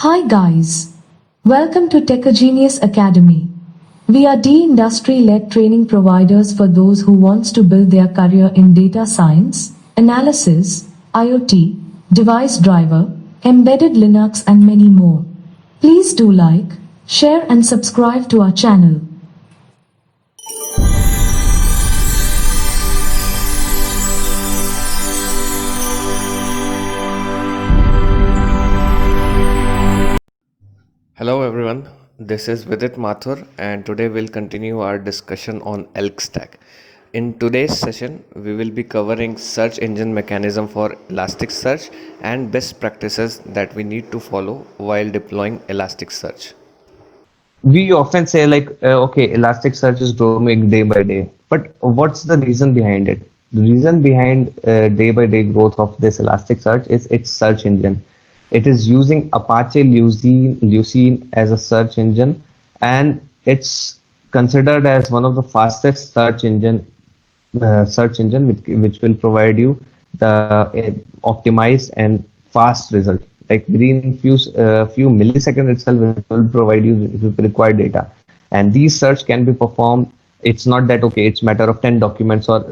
Hi guys, welcome to Techogenius Academy. We are de-industry-led training providers for those who wants to build their career in data science, analysis, IoT, device driver, embedded Linux and many more. Please do like, share and subscribe to our channel. Hello everyone, this is Vidit Mathur and today we'll continue our discussion on Elk Stack. In today's session, we will be covering search engine mechanism for Elasticsearch and best practices that we need to follow while deploying Elasticsearch. We often say okay, Elasticsearch is growing day by day, but what's the reason behind it? The reason behind day by day growth of this Elasticsearch is its search engine. It is using Apache Lucene as a search engine, and it's considered as one of the fastest search engine which will provide you the optimized and fast result. Like within few milliseconds itself, it will provide you with required data. And these search can be performed. It's not that okay, it's matter of 10 documents or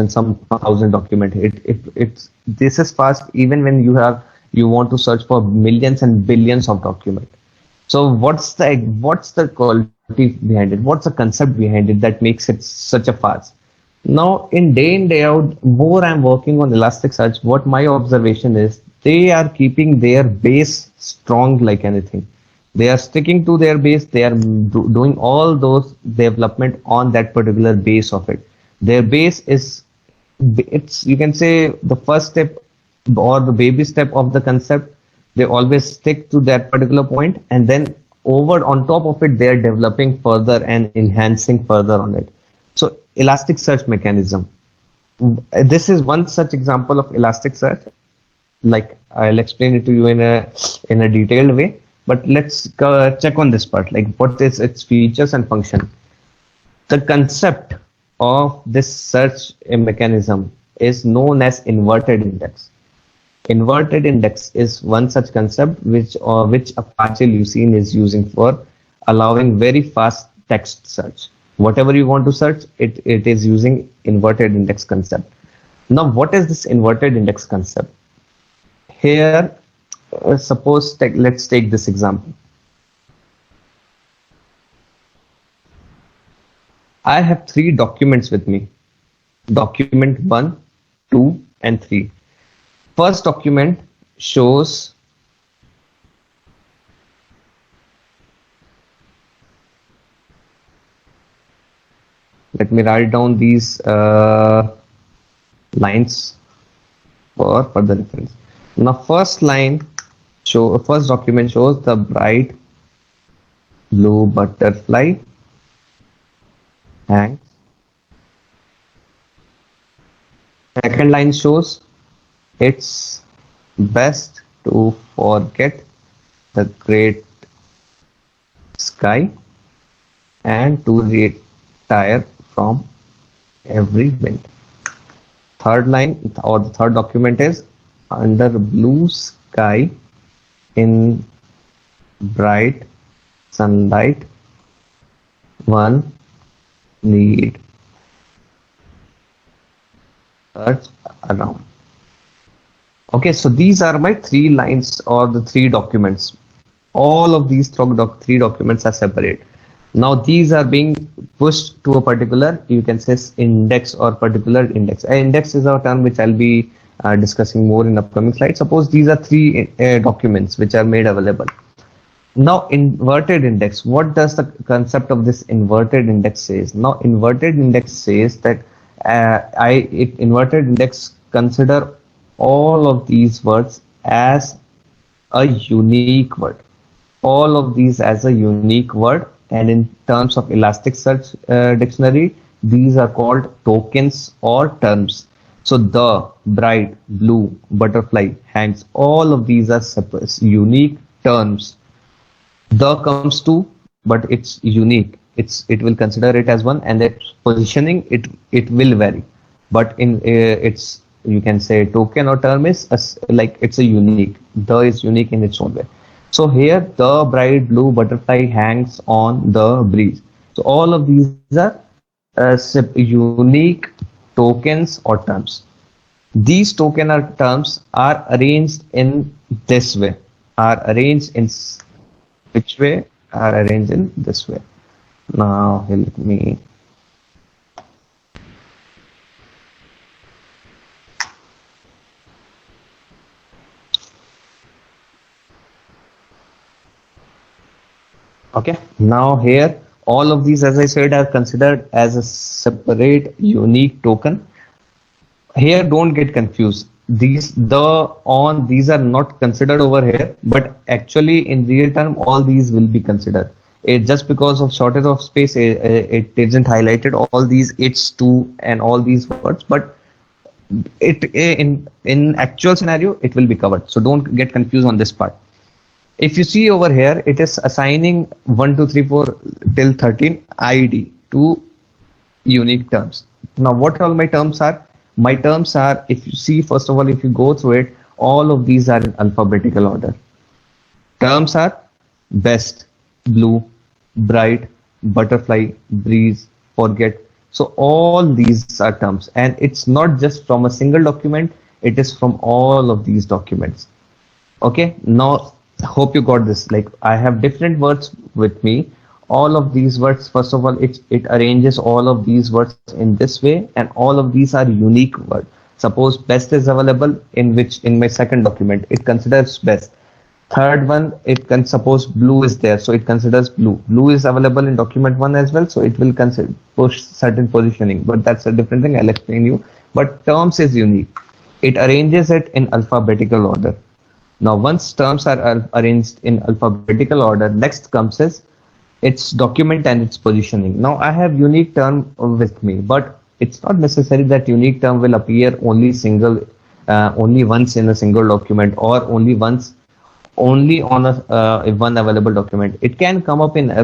some thousand document. It's this is fast even when you want to search for millions and billions of documents. So what's the quality behind it? What's the concept behind it that makes it such a fast? Now, in day out, more I'm working on Elasticsearch. What my observation is, they are keeping their base strong like anything. They are sticking to their base. They are doing all those development on that particular base of it. Their base is, it's you can say the first step or the baby step of the concept. They always stick to that particular point, and then over on top of it, they are developing further and enhancing further on it. So Elasticsearch mechanism. This is one such example of Elasticsearch. Like I'll explain it to you in a detailed way. But let's check on this part. Like what is its features and function? The concept of this search mechanism is known as inverted index. Inverted index is one such concept which Apache Lucene is using for allowing very fast text search. Whatever you want to search, it is using inverted index concept. Now, what is this inverted index concept? Here, let's take this example. I have 3 documents with me. Document 1, 2, and 3. First document shows let me write down these lines for further reference. Now, first document shows the bright blue butterfly hangs. Second line shows it's best to forget the great sky and to retire from every wind. Third line or the third document is under blue sky in bright sunlight one need search around. Okay, so these are my 3 lines or the 3 documents. All of these 3 documents are separate. Now these are being pushed to a particular, you can say, index or particular index. An index is a term which I'll be discussing more in upcoming slides. Suppose these are 3 documents which are made available. Now inverted index, what does the concept of this inverted index says? Now inverted index says that inverted index consider all of these words as a unique word. All of these as a unique word, and in terms of Elasticsearch dictionary, these are called tokens or terms. So the bright blue butterfly hangs, all of these are unique terms. The comes to, but it's unique. It will consider it as one, and that positioning it will vary. But in its, you can say, token or term is like it's a unique. The is unique in its own way. So here the bright blue butterfly hangs on the breeze. So all of these are unique tokens or terms. These token or terms are arranged in this way. Are arranged in which way? Are arranged in this way. Now let me. Okay. Now here, all of these, as I said, are considered as a separate unique token. Here, don't get confused. These are not considered over here, but actually in real time, all these will be considered. Just because of shortage of space, it isn't highlighted all these H2 and all these words, but in actual scenario, it will be covered. So don't get confused on this part. If you see over here, it is assigning 1, 2, 3, 4 till 13 ID to unique terms. Now, what all my terms are? My terms are, if you see, first of all, if you go through it, all of these are in alphabetical order. Terms are best, blue, bright, butterfly, breeze, forget. So all these are terms, and it's not just from a single document, it is from all of these documents. Okay, now hope you got this. Like, I have different words with me. All of these words, first of all, it arranges all of these words in this way, and all of these are unique words. Suppose best is available in my second document, it considers best. Third one, it can suppose blue is there, so it considers blue. Blue is available in document 1 as well, so it will consider push certain positioning, but that's a different thing, I'll explain you. But terms is unique. It arranges it in alphabetical order. Now, once terms are arranged in alphabetical order, next comes is its document and its positioning. Now, I have unique term with me, but it's not necessary that unique term will appear only once in a single document, or only on a one available document. It can come up in a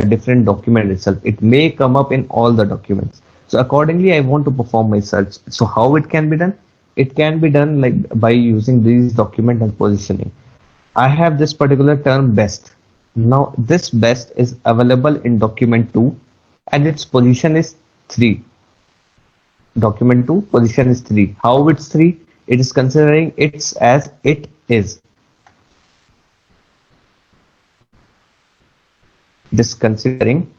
different document itself. It may come up in all the documents. So accordingly, I want to perform my search. So how it can be done? It can be done like by using these document and positioning. I have this particular term best. Now this best is available in document 2 and its position is 3. Document 2 position is 3. How it's 3? It is considering it's as it is. It is considering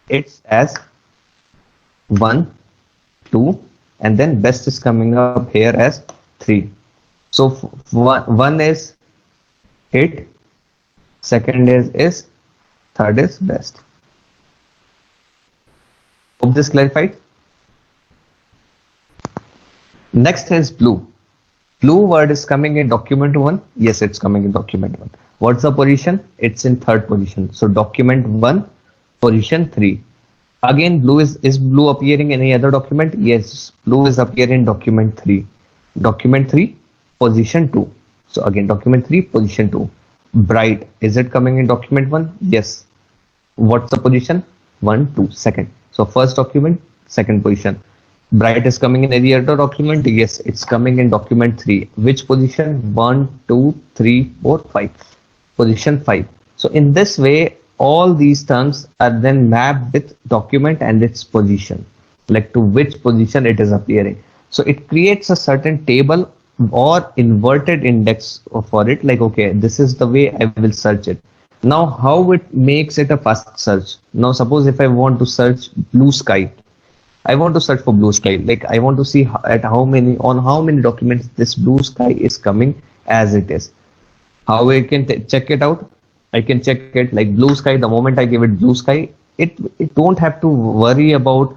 it's as 1, 2, and then best is coming up here as 3. So one is hit, second is, third is best. Hope this clarified. Next is blue. Blue word is coming in document 1. Yes, it's coming in document 1. What's the position? It's in third position. So document 1, position 3. Again, blue is blue appearing in any other document? Yes, blue is appearing in document 3. Document 3, position 2. So again, document 3, position 2. Bright, is it coming in document 1? Yes. What's the position? 1, 2, second. So first document, second position. Bright is coming in any other document? Yes, it's coming in document 3. Which position? 1, 2, 3, 4, 5. Position 5. So in this way, all these terms are then mapped with document and its position, like to which position it is appearing. So it creates a certain table or inverted index for it, like, okay, this is the way I will search it. Now, how it makes it a fast search? Now, suppose if I want to search blue sky, I want to search for blue sky. Like, I want to see on how many documents this blue sky is coming as it is. How I can check it out? I can check it like blue sky. The moment I give it blue sky, it don't have to worry about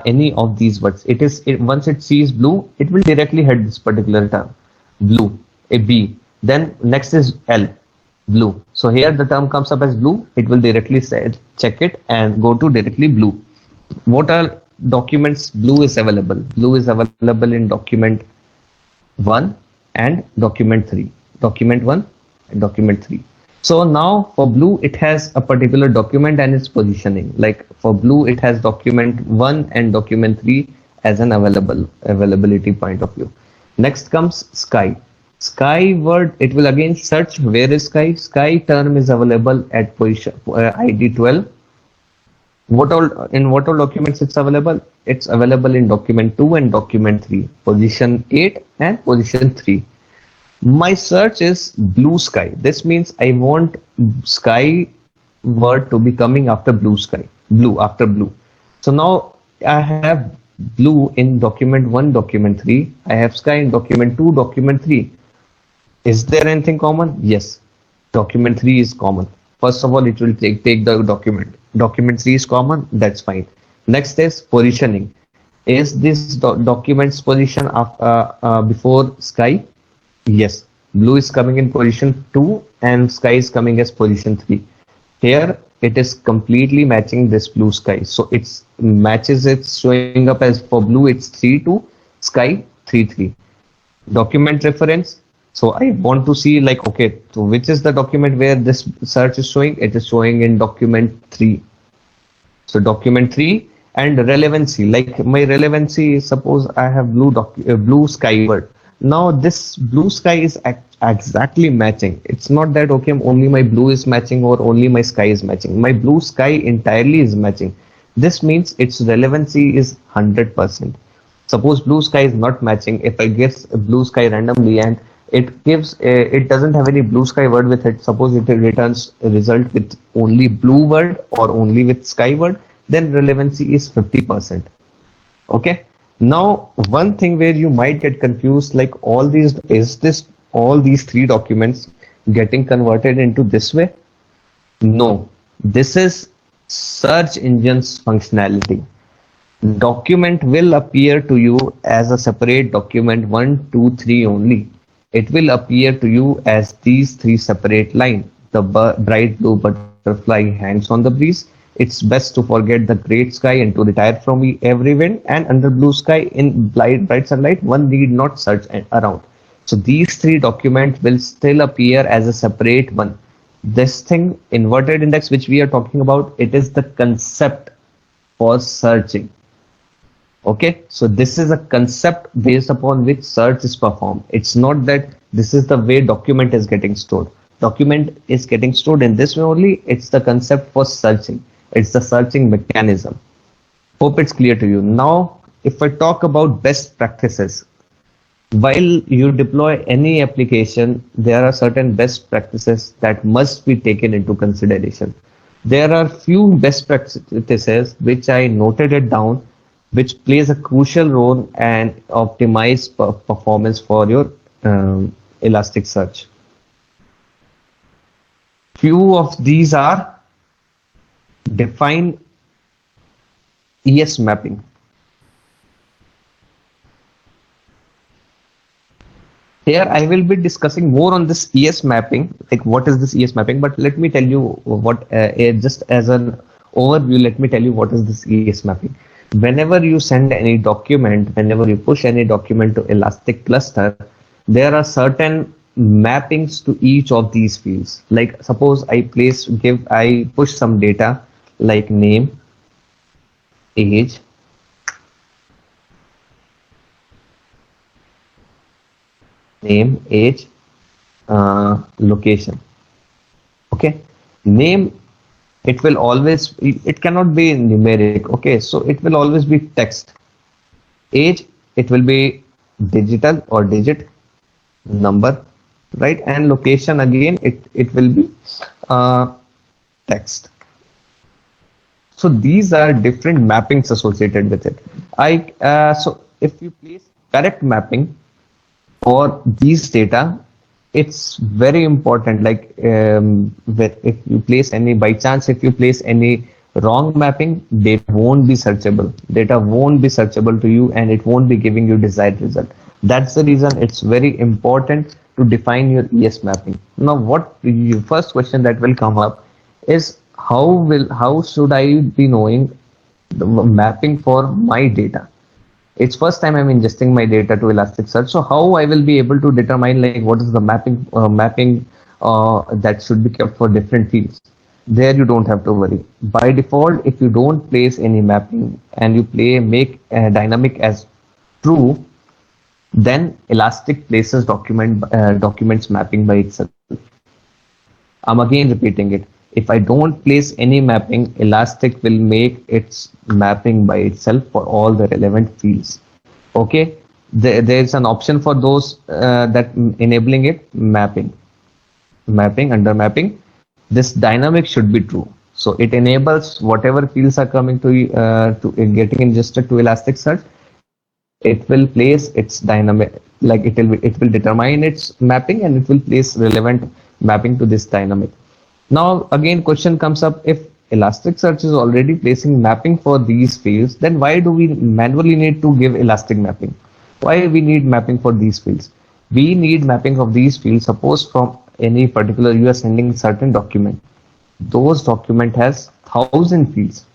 any of these words. Once it sees blue, it will directly head this particular term, blue, a B. Then next is L, blue. So here the term comes up as blue. It will directly check it and go to directly blue. What are documents blue is available? Blue is available in document 1 and document 3. Document 1 and document 3. So now for blue, it has a particular document and its positioning. Like for blue, it has document 1 and document 3 as an availability point of view. Next comes sky. Sky word, it will again search where is sky. Sky term is available at position ID 12. What all documents it's available? It's available in document 2 and document 3, position 8 and position 3. My search is blue sky. This means I want sky word to be coming after blue sky, blue after blue. So now I have blue in document 1, document 3. I have sky in document 2, document 3. Is there anything common? Yes. Document 3 is common. First of all, it will take the document. Document 3 is common. That's fine. Next is positioning. Is this document's position before sky? Yes. Blue is coming in position 2 and sky is coming as position 3. Here it is completely matching this blue sky. So it's matches, it's showing up as for blue it's 3 2, sky 3 3. Document reference. So I want to see like, okay, so which is the document where this search is showing? It is showing in document 3. So document 3 and relevancy, like my relevancy is, suppose I have blue sky word. Now this blue sky is exactly matching. It's not that, okay, only my blue is matching or only my sky is matching. My blue sky entirely is matching. This means its relevancy is 100%. Suppose blue sky is not matching. If I guess blue sky randomly and it doesn't have any blue sky word with it, suppose it returns a result with only blue word or only with sky word, then relevancy is 50%. Okay. Now one thing where you might get confused, like all these 3 documents getting converted into this way? No, this is search engine's functionality. Document will appear to you as a separate document 1 2 3 only. It will appear to you as these 3 separate lines. The bright blue butterfly hangs on the breeze. It's best to forget the great sky and to retire from every wind. And under blue sky in bright sunlight, one need not search around. So these 3 documents will still appear as a separate one. This thing, inverted index, which we are talking about, it is the concept for searching. Okay, so this is a concept based upon which search is performed. It's not that this is the way document is getting stored. Document is getting stored in this way only. It's the concept for searching. It's the searching mechanism. Hope it's clear to you. Now, if I talk about best practices, while you deploy any application, there are certain best practices that must be taken into consideration. There are few best practices which I noted it down, which plays a crucial role and optimize performance for your Elasticsearch. Few of these are: define ES mapping. Here I will be discussing more on this ES mapping, like what is this ES mapping, but let me tell you what, just as an overview, let me tell you what is this ES mapping. Whenever you send any document, whenever you push any document to Elastic Cluster, there are certain mappings to each of these fields. Like suppose I push some data like name, age, location. Okay, name, it will always, it cannot be numeric. Okay, so it will always be text. Age, it will be digital or digit, number, right? And location, again, it will be text. So these are different mappings associated with it. So if you place correct mapping for these data, it's very important. Like if you place any, by chance, if you place any wrong mapping, data won't be searchable. Data won't be searchable to you, and it won't be giving you desired result. That's the reason it's very important to define your ES mapping. Now, what the first question that will come up is how should I be knowing the mapping for my data? It's first time I'm ingesting my data to Elasticsearch. So how I will be able to determine like what is the mapping that should be kept for different fields? There you don't have to worry. By default, if you don't place any mapping and you make dynamic as true, then Elastic places documents mapping by itself. I'm again repeating it. If I don't place any mapping, Elastic will make its mapping by itself for all the relevant fields. Okay, there's an option for those that enabling it, mapping under mapping. This dynamic should be true. So it enables whatever fields are coming to getting ingested to Elasticsearch. It will place its dynamic, like it will determine its mapping and it will place relevant mapping to this dynamic. Now again question comes up, if Elasticsearch is already placing mapping for these fields, then why do we manually need to give Elastic mapping? Why we need mapping for these fields? We need mapping of these fields. Suppose from any particular you are sending certain document. Those document has 1,000 fields.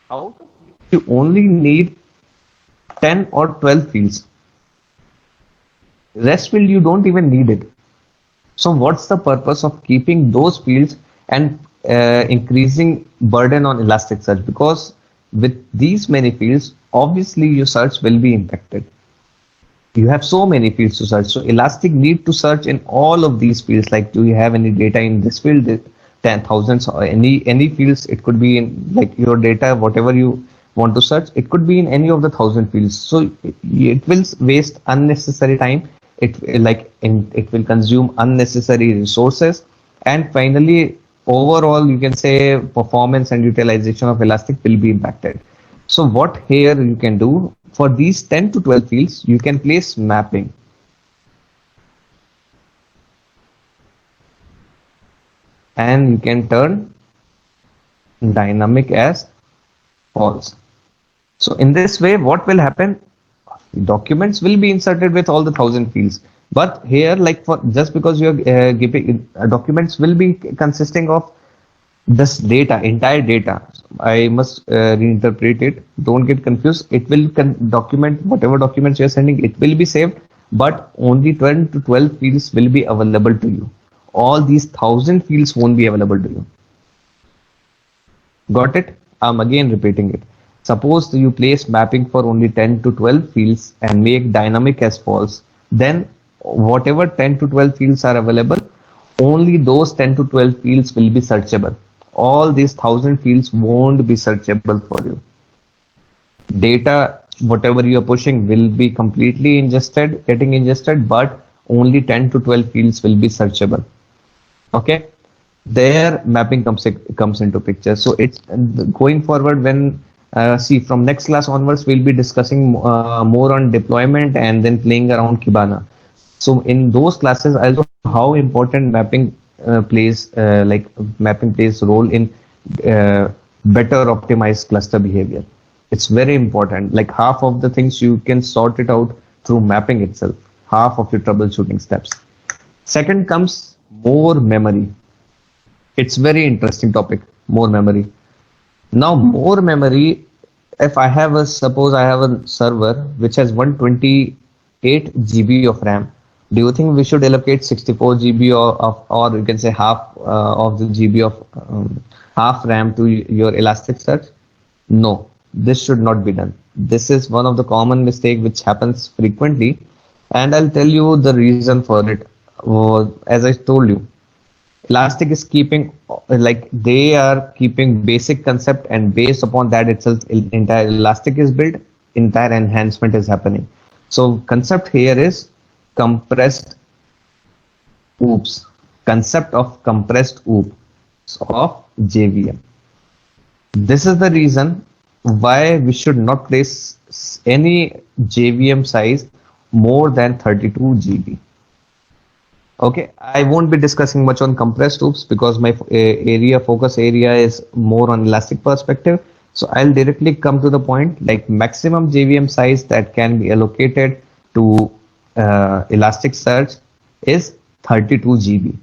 Out of which you only need 10 or 12 fields. Rest field you don't even need it. So what's the purpose of keeping those fields and increasing burden on Elasticsearch? Because with these many fields, obviously your search will be impacted. You have so many fields to search. So Elastic need to search in all of these fields. Like, do you have any data in this field? 10,000 or any fields. It could be in like your data, whatever you want to search. It could be in any of the 1,000 fields. So it will waste unnecessary time. It will consume unnecessary resources, and finally, overall, you can say performance and utilization of Elastic will be impacted. So what here you can do for these 10 to 12 fields, you can place mapping. And you can turn dynamic as false. So in this way, what will happen? Documents will be inserted with all the 1,000 fields. But here, like for just because you're giving documents will be consisting of this data, entire data. I must reinterpret it. Don't get confused. It will document whatever documents you're sending. It will be saved, but only 10 to 12 fields will be available to you. All these 1,000 fields won't be available to you. Got it? I'm again repeating it. Suppose you place mapping for only 10 to 12 fields and make dynamic as false, then whatever 10 to 12 fields are available, only those 10 to 12 fields will be searchable. All these 1,000 fields won't be searchable for you. Data, whatever you are pushing, will be completely getting ingested, but only 10 to 12 fields will be searchable. Okay, there mapping comes into picture. So it's going forward when see from next class onwards, we'll be discussing more on deployment and then playing around Kibana. So in those classes, I'll show how important mapping plays role in better optimized cluster behavior. It's very important. Like half of the things you can sort it out through mapping itself. Half of your troubleshooting steps. Second comes more memory. It's very interesting topic. More memory. Now more memory. If I have suppose I have a server which has 128 GB of RAM. Do you think we should allocate 64 GB or you can say half of the GB of half RAM to your Elasticsearch? No, this should not be done. This is one of the common mistake which happens frequently, and I'll tell you the reason for it. As I told you, Elastic is keeping they are keeping basic concept, and based upon that itself, entire Elastic is built, entire enhancement is happening. So concept here is compressed OOPs, concept of compressed OOPs of JVM. This is the reason why we should not place any JVM size more than 32 GB. Okay, I won't be discussing much on compressed OOPs because my focus area is more on Elastic perspective. So I'll directly come to the point, like maximum JVM size that can be allocated to Elasticsearch is 32 GB.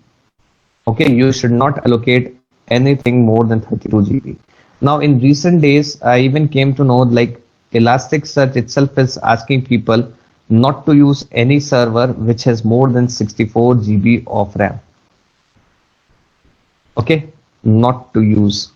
Okay, you should not allocate anything more than 32 GB. Now in recent days, I even came to know like Elasticsearch itself is asking people not to use any server which has more than 64 GB of RAM. Okay, not to use.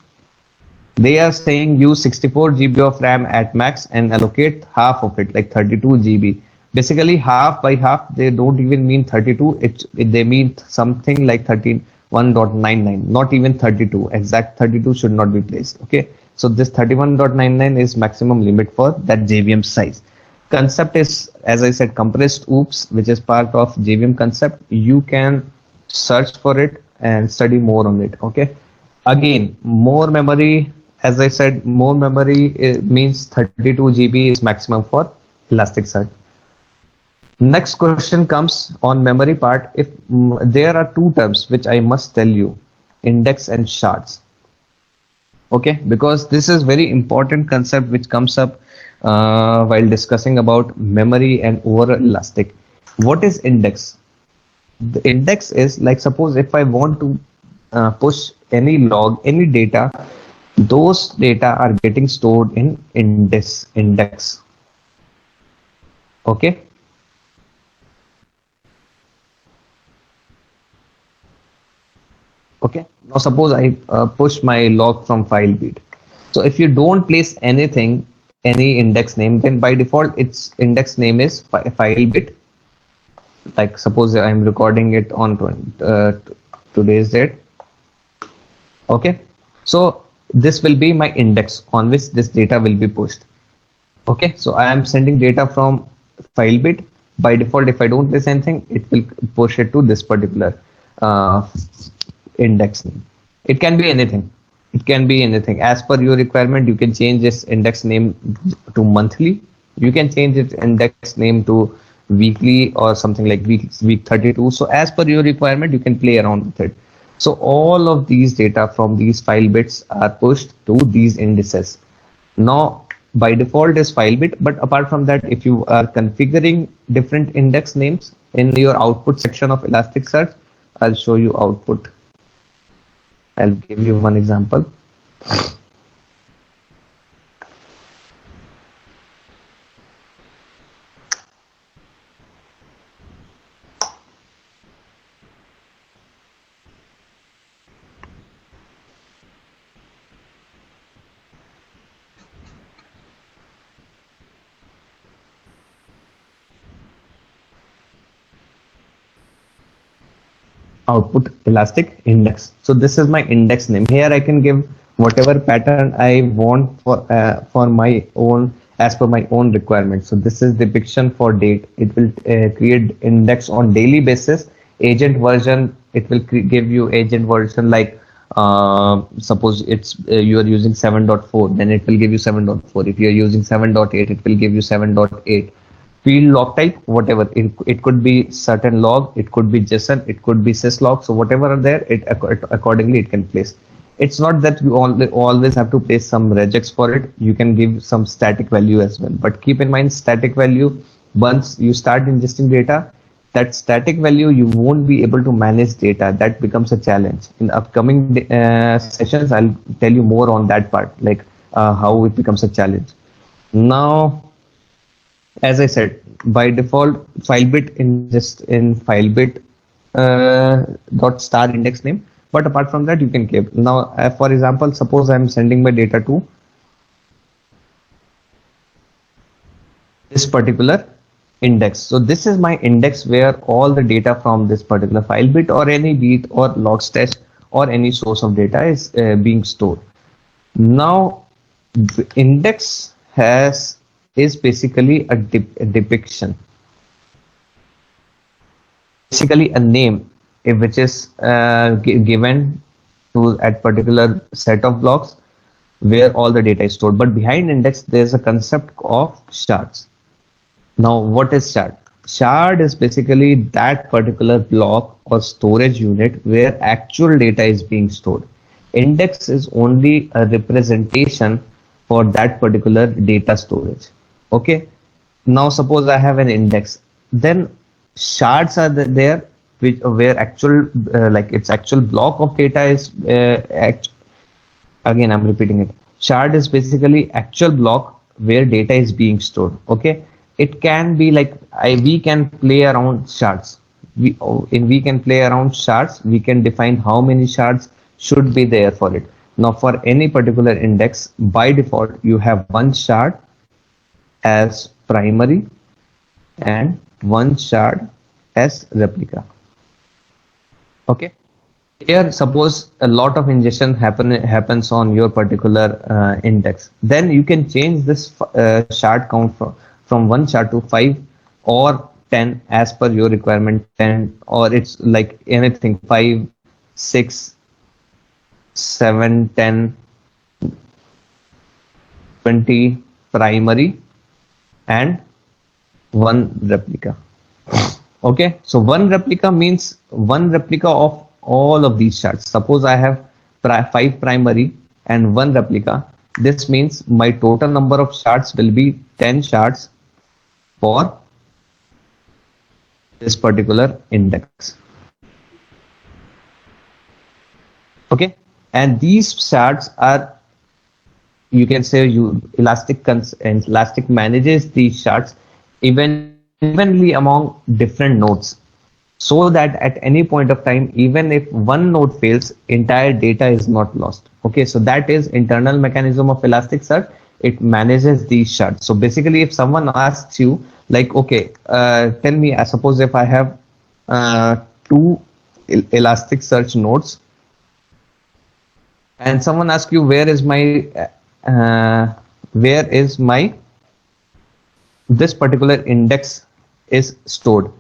They are saying use 64 GB of RAM at max and allocate half of it, like 32 GB. Basically, half by half, they don't even mean 32. They mean something like 31.99, not even 32. Exact 32 should not be placed. Okay, so this 31.99 is maximum limit for that JVM size. Concept is, as I said, compressed OOPS, which is part of JVM concept. You can search for it and study more on it. Okay, again, more memory, as I said, more memory means 32 GB is maximum for Elasticsearch. Next question comes on memory part. If there are two terms which I must tell you, index and shards. Okay, because this is very important concept which comes up while discussing about memory and overall Elastic. What is index? The index is like, suppose if I want to push any log, any data, those data are getting stored in index. Okay. Okay. Now suppose I push my log from FileBeat. So if you don't place anything, any index name, then by default its index name is FileBeat. Like suppose I'm recording it on today's date. Okay. So this will be my index on which this data will be pushed. Okay, so I am sending data from FileBeat. By default, if I don't place anything, it will push it to this particular index name. It can be anything. It can be anything. As per your requirement, you can change this index name to monthly. You can change its index name to weekly or something like week 32. So as per your requirement, you can play around with it. So all of these data from these FileBeats are pushed to these indices. Now, by default is FileBeat, but apart from that, if you are configuring different index names in your output section of Elasticsearch, I'll show you output. I'll give you one example. Output Elastic index. So this is my index name. Here I can give whatever pattern I want for my own, as per my own requirement. So this is depiction for date. It will create index on daily basis. Agent version, it will give you agent version like suppose it's you are using 7.4, then it will give you 7.4. If you are using 7.8, it will give you 7.8. Field log type, whatever it could be, certain log, it could be JSON, it could be syslog. So whatever are there, it accordingly it can place. It's not that you always have to place some regex for it. You can give some static value as well, but keep in mind static value, once you start ingesting data, that static value you won't be able to manage data. That becomes a challenge. In upcoming sessions, I'll tell you more on that part, like how it becomes a challenge. Now, as I said, by default, FileBeat ingest in FileBeat dot star index name. But apart from that, you can give. Now, for example, suppose I'm sending my data to this particular index. So this is my index where all the data from this particular FileBeat or any beat or Logstash or any source of data is being stored. Now, the index is basically a depiction, basically a name which is given to a particular set of blocks where all the data is stored. But behind index, there's a concept of shards. Now, what is shard? Shard is basically that particular block or storage unit where actual data is being stored. Index is only a representation for that particular data storage. Okay. Now suppose I have an index, then shards are there which where actual like its actual block of data is again I'm repeating it. Shard is basically actual block where data is being stored. Okay. It can be like we can play around shards. We can play around shards. We can define how many shards should be there for it. Now for any particular index, by default, you have one shard as primary and one shard as replica. Okay. Here, suppose a lot of ingestion happens on your particular index. Then you can change this shard count from one shard to 5 or 10 as per your requirement. 10, or it's like anything, 5, 6, 7, 10, 20 primary and one replica. Okay, so one replica means one replica of all of these shards. Suppose I have 5 primary and one replica. This means my total number of shards will be 10 shards for this particular index. Okay, and these shards are, you can say, Elastic manages these shards evenly among different nodes, so that at any point of time, even if one node fails, entire data is not lost. Okay, so that is internal mechanism of Elasticsearch. It manages these shards. So basically, if someone asks you like, okay, tell me, I suppose if I have 2 Elasticsearch nodes, and someone asks you where is my this particular index is stored,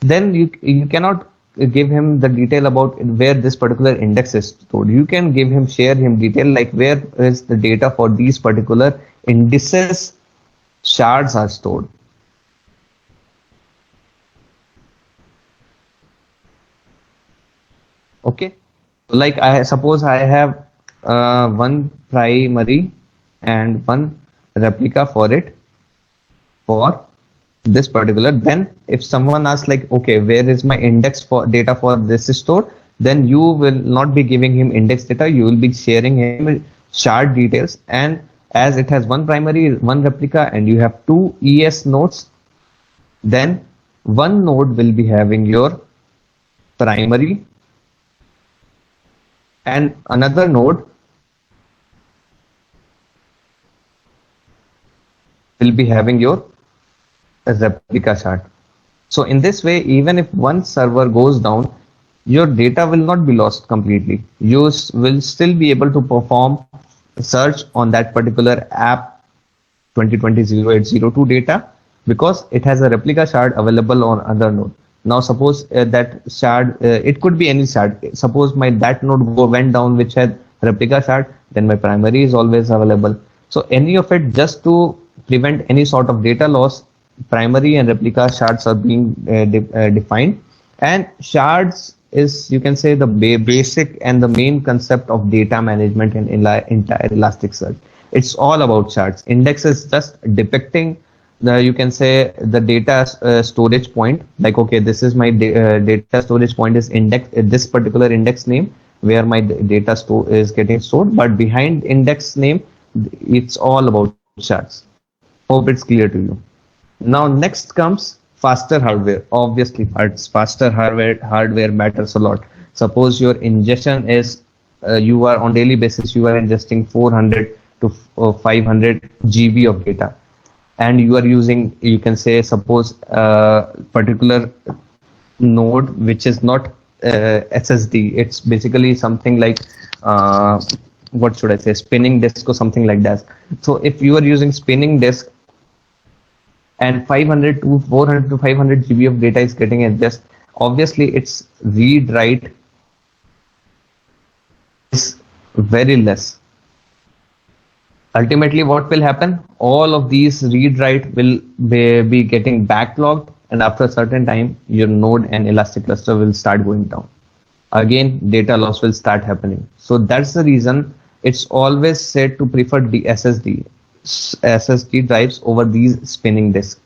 then you cannot give him the detail about where this particular index is stored. You can share him detail like where is the data for these particular indices shards are stored. Okay, like I suppose I have one primary and one replica for it, for this particular. Then if someone asks like, okay, where is my index for data for this stored, then you will not be giving him index data, you will be sharing him shard details. And as it has one primary, one replica, and you have 2 ES nodes, then one node will be having your primary and another node will be having your replica shard. So in this way, even if one server goes down, your data will not be lost completely. You will still be able to perform search on that particular app 2020-0802 data, because it has a replica shard available on other node. Now suppose that shard, it could be any shard. Suppose that node went down which had replica shard, then my primary is always available. So any of it, just to prevent any sort of data loss, primary and replica shards are being defined. And shards is, you can say, the basic and the main concept of data management in entire Elasticsearch. It's all about shards. Index is just depicting the, you can say, the data storage point. Like, okay, this is my data storage point is index, this particular index name where my data is getting stored. But behind index name, it's all about shards. Hope it's clear to you. Now next comes faster hardware. Obviously, faster hardware matters a lot. Suppose your ingestion is, you are on daily basis, you are ingesting 400 to 500 GB of data, and you are using, you can say, suppose particular node which is not SSD. It's basically something like what should I say, spinning disk or something like that. So if you are using spinning disk and 500 to 400 to 500 GB of data is getting adjusted, obviously its read write is very less. Ultimately, what will happen? All of these read write will be getting backlogged, and after a certain time, your node and Elastic cluster will start going down. Again, data loss will start happening. So that's the reason it's always said to prefer the SSD drives over these spinning disks.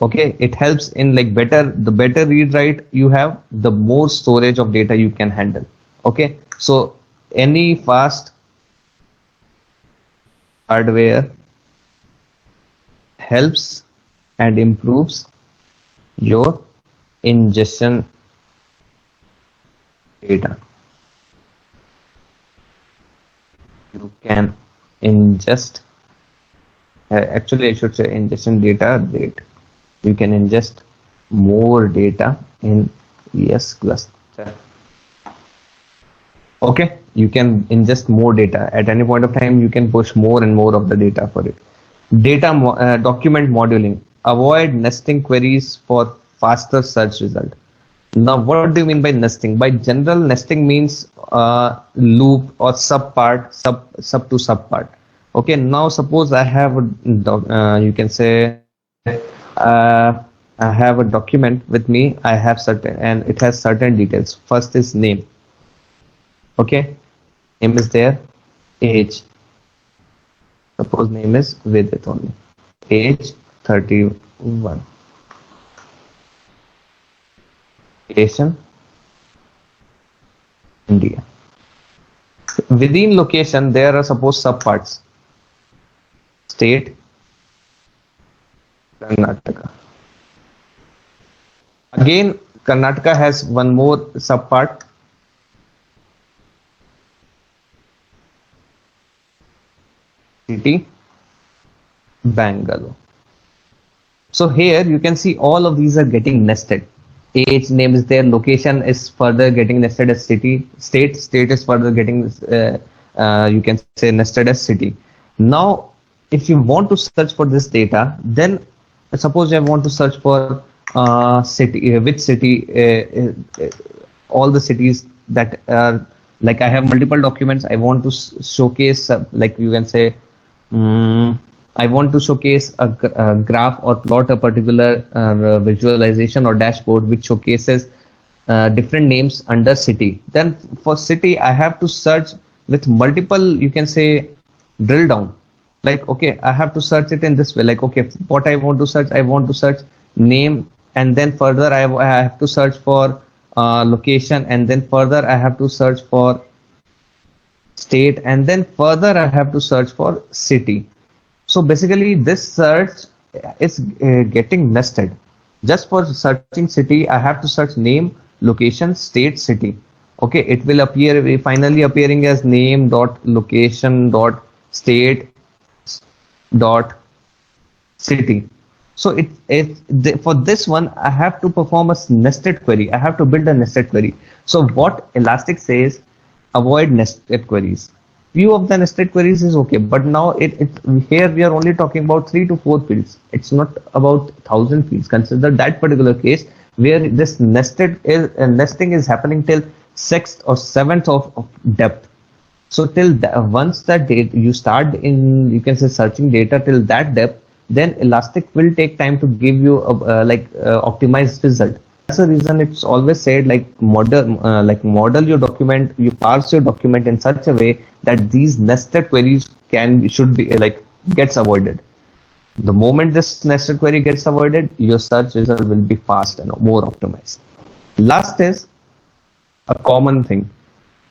Okay, it helps in like the better read write you have, the more storage of data you can handle. Okay, so any fast hardware helps and improves your ingestion data. you can ingest, actually I should say ingestion data rate. You can ingest more data in ES cluster. Okay, you can ingest more data. At any point of time, you can push more and more of the data for it. Document moduling. Avoid nesting queries for faster search result. Now, what do you mean by nesting? By general, nesting means loop or sub to sub part. Okay, now suppose I have you can say I have a document with me. I have certain, and it has certain details. First is name. Okay, name is there. Age. Suppose name is Vidit only. Age 31. Location India. Within location there are suppose subparts. State Karnataka. Again Karnataka has one more subpart. City Bangalore. So here you can see all of these are getting nested. Age, name is there, location is further getting nested as city, state is further getting you can say nested as city. Now if you want to search for this data, then suppose I want to search for city, which city, all the cities that are, like I have multiple documents, I want to showcase like you can say I want to showcase a graph or plot a particular visualization or dashboard which showcases different names under city. Then for city, I have to search with multiple, you can say, drill down. Like, okay, I have to search it in this way. Like, okay, what I want to search name, and then further I have to search for location, and then further I have to search for state, and then further I have to search for city. So basically this search is getting nested. Just for searching city, I have to search name, location, state, city. Okay, it will appear finally appearing as name dot location dot state dot city. So for this one, I have to perform a nested query. I have to build a nested query. So what Elastic says, avoid nested queries. Few of the nested queries is okay, but now here we are only talking about 3 to 4 fields. It's not about 1,000 fields. Consider that particular case where this nesting is happening till 6th or 7th of depth. So till once that date you start in, you can say, searching data till that depth, then Elastic will take time to give you a optimized result. That's the reason it's always said model your document, you parse your document in such a way that these nested queries should be gets avoided. The moment this nested query gets avoided, your search result will be fast and more optimized. Last is a common thing.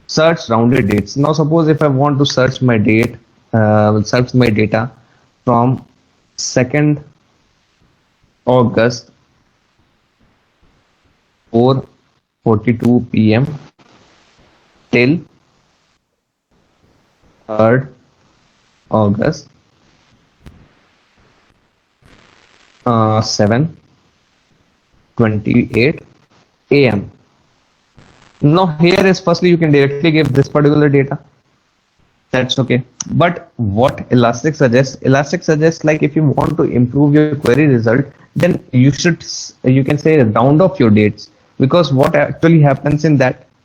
Search rounded dates. Now suppose if I want to search my date, search my data from 2nd August 4:42 p.m. till 3rd August 7:28 a.m. Now here is firstly you can directly give this particular data. That's okay. But what Elastic suggests like if you want to improve your query result, then you can say round off your dates, because what actually happens in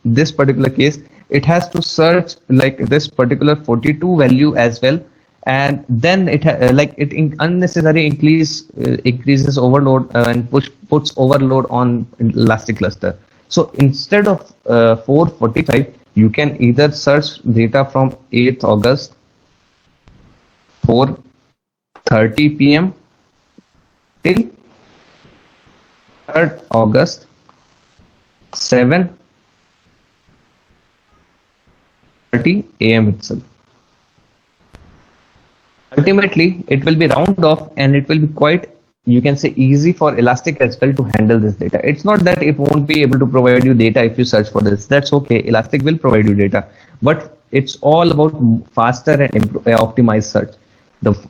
this particular case, it has to search like this particular 42 value as well, and then it unnecessarily increases overload and puts overload on Elastic cluster. So instead of 4:45, you can either search data from 8th August 4:30 p.m. till 3rd August 7:30 a.m. itself. Ultimately, it will be round off, and it will be quite, you can say, easy for Elastic as well to handle this data. It's not that it won't be able to provide you data if you search for this. That's okay. Elastic will provide you data, but it's all about faster and optimized search.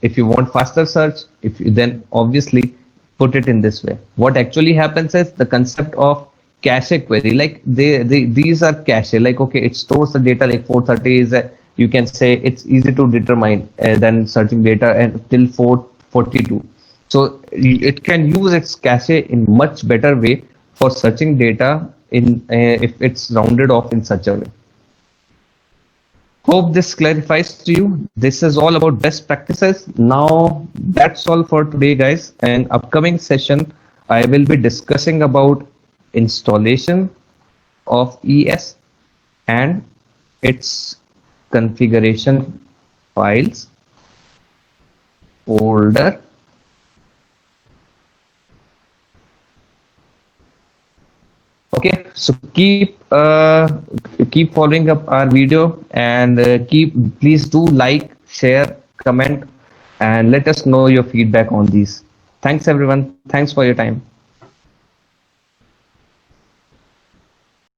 If you want faster search, if you then obviously put it in this way. What actually happens is the concept of cache query, like these are cache, like okay, it stores the data, like 430 is you can say it's easy to determine than searching data and till 442. So it can use its cache in much better way for searching data in if it's rounded off in such a way. Hope this clarifies to you. This is all about best practices. Now that's all for today, guys. And upcoming session, I will be discussing about installation of ES and its configuration files, folder, okay. So keep following up our video, and please do like, share, comment, and let us know your feedback on these. Thanks everyone. Thanks for your time.